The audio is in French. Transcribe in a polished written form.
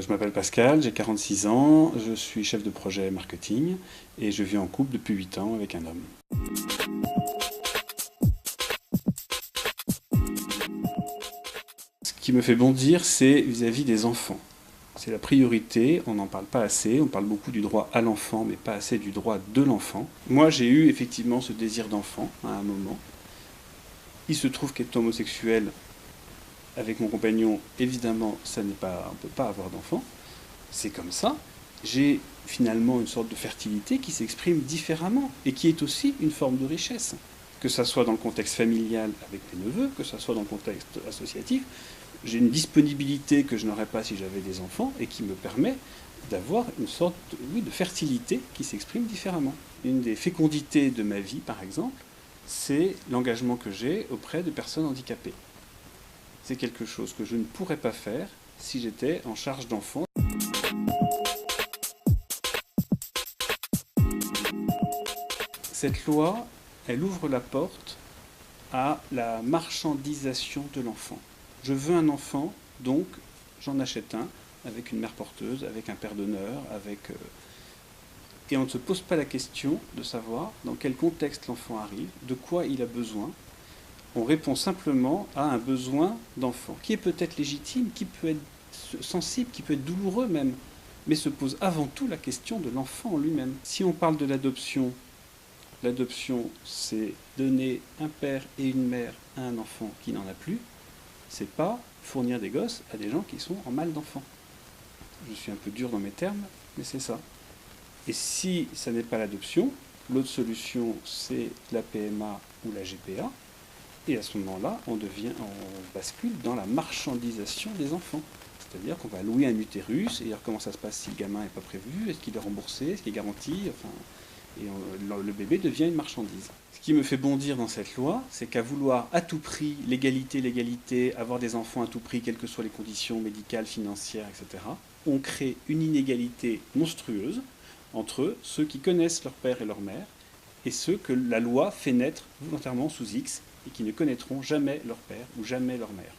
Je m'appelle Pascal, j'ai 46 ans, je suis chef de projet marketing et je vis en couple depuis 8 ans avec un homme. Ce qui me fait bondir, c'est vis-à-vis des enfants. C'est la priorité, on n'en parle pas assez, on parle beaucoup du droit à l'enfant, mais pas assez du droit de l'enfant. Moi, j'ai eu effectivement ce désir d'enfant à un moment. Il se trouve qu'être homosexuel avec mon compagnon, évidemment, ça n'est pas, on ne peut pas avoir d'enfant. C'est comme ça. J'ai finalement une sorte de fertilité qui s'exprime différemment et qui est aussi une forme de richesse. Que ça soit dans le contexte familial avec mes neveux, que ça soit dans le contexte associatif, j'ai une disponibilité que je n'aurais pas si j'avais des enfants et qui me permet d'avoir une sorte de fertilité qui s'exprime différemment. Une des fécondités de ma vie, par exemple, c'est l'engagement que j'ai auprès de personnes handicapées. C'est quelque chose que je ne pourrais pas faire si j'étais en charge d'enfants. Cette loi, elle ouvre la porte à la marchandisation de l'enfant. Je veux un enfant, donc j'en achète un avec une mère porteuse, avec un père d'honneur, et on ne se pose pas la question de savoir dans quel contexte l'enfant arrive, de quoi il a besoin. On répond simplement à un besoin d'enfant, qui est peut-être légitime, qui peut être sensible, qui peut être douloureux même, mais se pose avant tout la question de l'enfant en lui-même. Si on parle de l'adoption, l'adoption, c'est donner un père et une mère à un enfant qui n'en a plus. C'est pas fournir des gosses à des gens qui sont en mal d'enfant. Je suis un peu dur dans mes termes, mais c'est ça. Et si ça n'est pas l'adoption, l'autre solution, c'est la PMA ou la GPA. Et à ce moment-là, on bascule dans la marchandisation des enfants. C'est-à-dire qu'on va louer un utérus, et alors comment ça se passe si le gamin n'est pas prévu, est-ce qu'il est remboursé, est-ce qu'il est garanti, enfin, le bébé devient une marchandise. Ce qui me fait bondir dans cette loi, c'est qu'à vouloir à tout prix l'égalité, avoir des enfants à tout prix, quelles que soient les conditions médicales, financières, etc., on crée une inégalité monstrueuse entre ceux qui connaissent leur père et leur mère et ceux que la loi fait naître volontairement sous X et qui ne connaîtront jamais leur père ou jamais leur mère.